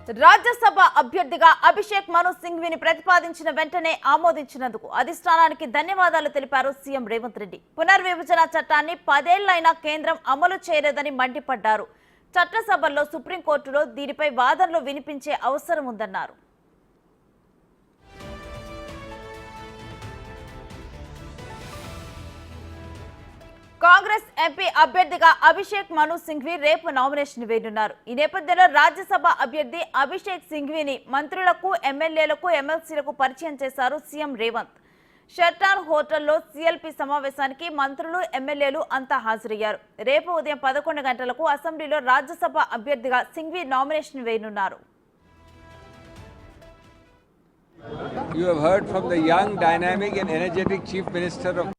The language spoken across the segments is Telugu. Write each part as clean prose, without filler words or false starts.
రాజ్యసభ అభ్యర్థిగా అభిషేక్ మను సింఘ్విని ప్రతిపాదించిన వెంటనే ఆమోదించినందుకు అధిష్టానానికి ధన్యవాదాలు తెలిపారు సీఎం రేవంత్ రెడ్డి. పునర్విభజన చట్టాన్ని 10 ఏళ్లైనా కేంద్రం అమలు చేయలేదని మండిపడ్డారు. చట్టసభల్లో సుప్రీంకోర్టులో దీనిపై వాదనలు వినిపించే అవసరం ఉందన్నారు. కాంగ్రెస్ ఎంపీ అభ్యర్థిగా అభిషేక్ మను సింఘ్వి రేపు నామినేషన్ వేయనున్నారు. ఈ నేపథ్యంలో రాజ్యసభ అభ్యర్థి అభిషేక్ సింఘ్విని మంత్రులకు, ఎమ్మెల్యేలకు, ఎమ్మెల్సీలకు పరిచయం చేశారు సీఎం రేవంత్. షెర్టాన్ హోటల్లో సీఎల్పీ సమావేశానికి మంత్రులు, ఎమ్మెల్యేలు అంతా హాజరయ్యారు. రేపు ఉదయం 11 గంటలకు అసెంబ్లీలో రాజ్యసభ అభ్యర్థిగా సింఘ్వి నామినేషన్ వేయనున్నారు. You have heard from the young, dynamic and energetic Chief Minister of.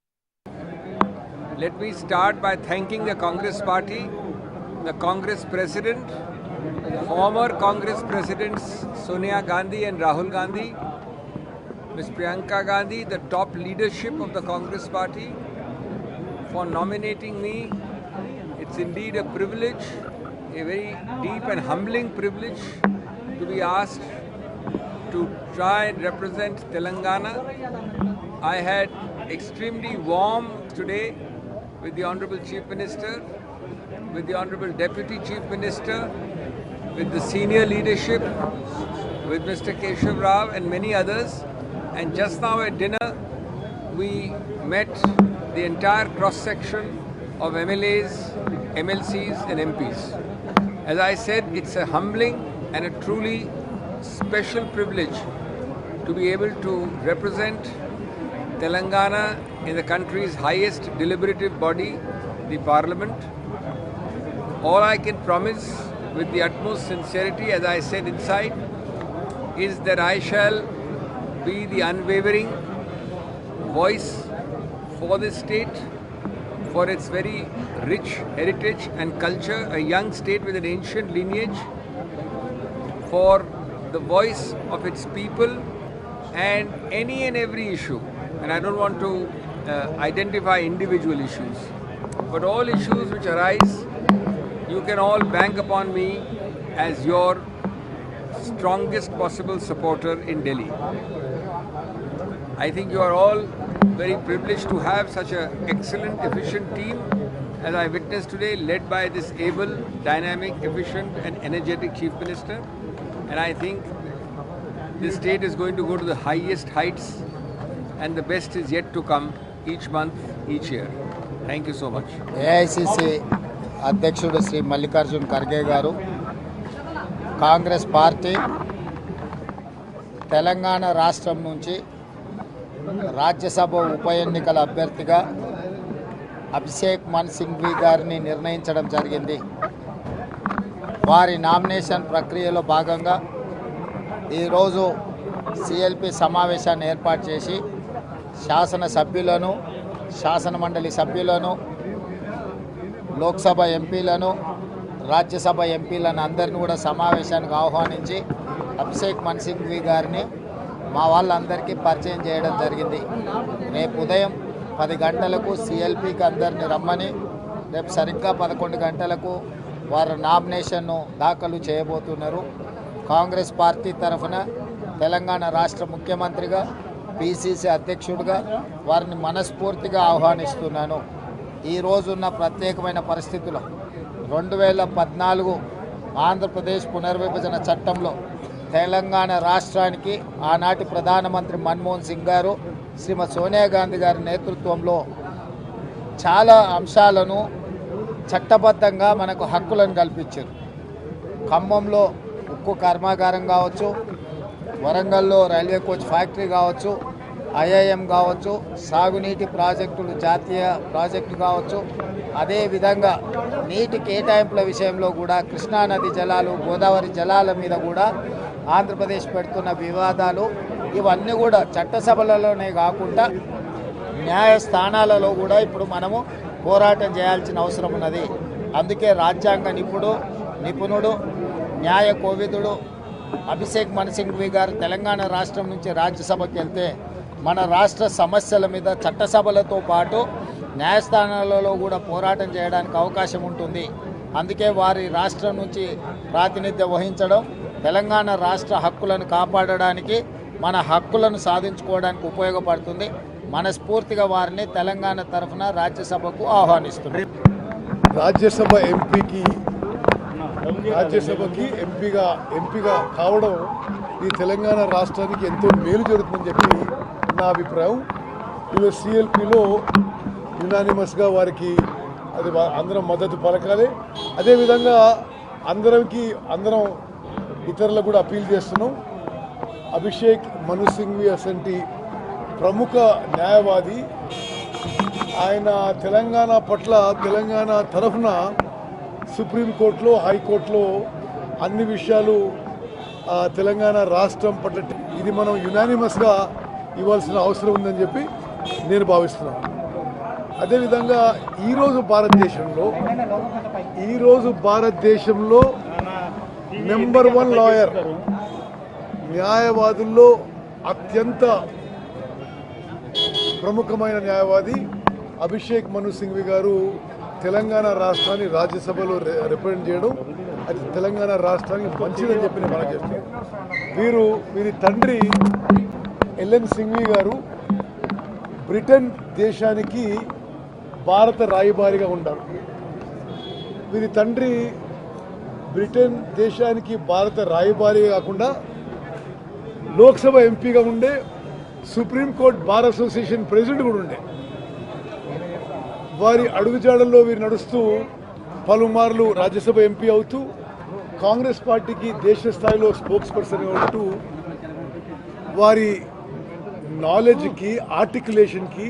Let me start by thanking the Congress Party, the Congress President, former Congress Presidents Sonia Gandhi and Rahul Gandhi, Ms. Priyanka Gandhi, the top leadership of the Congress Party, for nominating me. It's indeed a privilege, a very deep and humbling privilege to be asked to try and represent Telangana. I had extremely warm today with the Honorable Chief Minister, with the Honorable Deputy Chief Minister, with the senior leadership, with Mr. Keshav Rao and many others. And just now at dinner, we met the entire cross-section of MLAs, MLCs and MPs. As I said, it's a humbling and a truly special privilege to be able to represent Telangana in the country's highest deliberative body, the Parliament. All I can promise with the utmost sincerity, as I said inside, is that I shall be the unwavering voice for this state, for its very rich heritage and culture, a young state with an ancient lineage, for the voice of its people and any and every issue. And I don't want to identify individual issues, but all issues which arise, you can all bank upon me as your strongest possible supporter in Delhi. I think you are all very privileged to have such an excellent, efficient team as I witnessed today, led by this able, dynamic, efficient and energetic Chief Minister. And I think this state is going to go to the highest heights, and the best is yet to come each month, each year. Thank you so much. AICC అధ్యక్షుడు శ్రీ మల్లికార్జున్ ఖర్గే గారు, కాంగ్రెస్ పార్టీ తెలంగాణ రాష్ట్రం నుంచి రాజ్యసభ ఉప ఎన్నికల అభ్యర్థిగా అభిషేక్ మను సింఘ్వి గారిని నిర్ణయించడం జరిగింది. వారి నామినేషన్ ప్రక్రియలో భాగంగా ఈరోజు సిఎల్పి సమావేశాన్ని ఏర్పాటు చేసి శాసన సభ్యులను, శాసన మండలి సభ్యులను, లోక్సభ ఎంపీలను, రాజ్యసభ ఎంపీలను అందరిని కూడా సమావేశానికి ఆహ్వానించి అభిషేక్ మను సింఘ్వి గారిని మా వాళ్ళందరికీ పరిచయం చేయడం జరిగింది. రేపు ఉదయం 10 గంటలకు సిఎల్పికి అందరిని రమ్మని, రేపు సరిగ్గా 11 గంటలకు వారు నామినేషన్ను దాఖలు చేయబోతున్నారు. కాంగ్రెస్ పార్టీ తరఫున తెలంగాణ రాష్ట్ర ముఖ్యమంత్రిగా, పిసిసి అధ్యక్షుడిగా వారిని మనస్ఫూర్తిగా ఆహ్వానిస్తున్నాను. ఈరోజున్న ప్రత్యేకమైన పరిస్థితుల్లో 2014 ఆంధ్రప్రదేశ్ పునర్విభజన చట్టంలో తెలంగాణ రాష్ట్రానికి ఆనాటి ప్రధానమంత్రి మన్మోహన్ సింగ్ గారు, శ్రీమతి సోనియా గాంధీ గారి నేతృత్వంలో చాలా అంశాలను చట్టబద్ధంగా మనకు హక్కులను కల్పించారు. ఖమ్మంలో ఉక్కు కర్మాగారం కావచ్చు, వరంగల్లో రైల్వే కోచ్ ఫ్యాక్టరీ కావచ్చు, ఐఐఎం కావచ్చు, సాగునీటి ప్రాజెక్టులు, జాతీయ ప్రాజెక్టు కావచ్చు, అదేవిధంగా నీటి కేటాయింపుల విషయంలో కూడా కృష్ణానది జలాలు, గోదావరి జలాల మీద కూడా ఆంధ్రప్రదేశ్ పెడుతున్న వివాదాలు, ఇవన్నీ కూడా చట్టసభలలోనే కాకుండా న్యాయస్థానాలలో కూడా ఇప్పుడు మనము పోరాటం చేయాల్సిన అవసరం ఉన్నది. అందుకే రాజ్యాంగ నిపుణుడు, న్యాయ కోవిదుడు అభిషేక్ మను సింఘ్వి గారు తెలంగాణ రాష్ట్రం నుంచి రాజ్యసభకి వెళ్తే మన రాష్ట్ర సమస్యల మీద చట్టసభలతో పాటు న్యాయస్థానాలలో కూడా పోరాటం చేయడానికి అవకాశం ఉంటుంది. అందుకే వారి రాష్ట్రం నుంచి ప్రాతినిధ్యం వహించడం, తెలంగాణ రాష్ట్ర హక్కులను కాపాడడానికి, మన హక్కులను సాధించుకోవడానికి ఉపయోగపడుతుంది. మనస్ఫూర్తిగా వారిని తెలంగాణ తరఫున రాజ్యసభకు ఆహ్వానిస్తున్నారు. రాజ్యసభకి ఎంపీగా కావడం ఈ తెలంగాణ రాష్ట్రానికి ఎంతో మేలు జరుగుతుందని చెప్పి నా అభిప్రాయం. సిఎల్పిలో యునానిమస్గా వారికి అది అందరం మద్దతు పలకాలి. అదేవిధంగా అందరం ఇతరులకు కూడా అపీల్ చేస్తున్నాం. అభిషేక్ మను సింఘ్వి అసంటి ప్రముఖ న్యాయవాది, ఆయన తెలంగాణ పట్ల, తెలంగాణ తరఫున సుప్రీంకోర్టులో, హైకోర్టులో అన్ని విషయాలు తెలంగాణ రాష్ట్రం పట్ల ఇది మనం యునానిమస్గా ఇవ్వాల్సిన అవసరం ఉందని చెప్పి నేను భావిస్తున్నాను. అదేవిధంగా ఈరోజు భారతదేశంలో నెంబర్ 1 లాయర్, న్యాయవాదుల్లో అత్యంత ప్రముఖమైన న్యాయవాది అభిషేక్ మను సింఘ్వి గారు తెలంగాణ రాష్ట్రాన్ని రాజ్యసభలో రిప్రజెంట్ చేయడం అది తెలంగాణ రాష్ట్రానికి మంచిదని చెప్పి నేను మనకు చెప్తాను. వీరి తండ్రి ఎల్ఎన్ సింఘ్వి గారు బ్రిటన్ దేశానికి భారత రాయబారిగా ఉంటారు. వీరి తండ్రి బ్రిటన్ దేశానికి భారత రాయబారి కాకుండా లోక్సభ ఎంపీగా ఉండే, సుప్రీంకోర్టు బార్ అసోసియేషన్ ప్రెసిడెంట్ కూడా ఉండే. వారి అడుగుజాడల్లో వీరు నడుస్తూ పలుమార్లు రాజ్యసభ ఎంపీ అవుతూ, కాంగ్రెస్ పార్టీకి దేశ స్థాయిలో స్పోక్స్ పర్సన్గా ఉంటూ, వారి నాలెడ్జ్కి, ఆర్టికులేషన్కి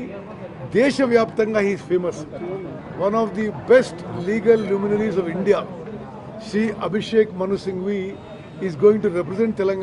దేశవ్యాప్తంగా he's famous. One of the best legal luminaries of India, Shri Abhishek Manu Singhvi is going to represent Telangana.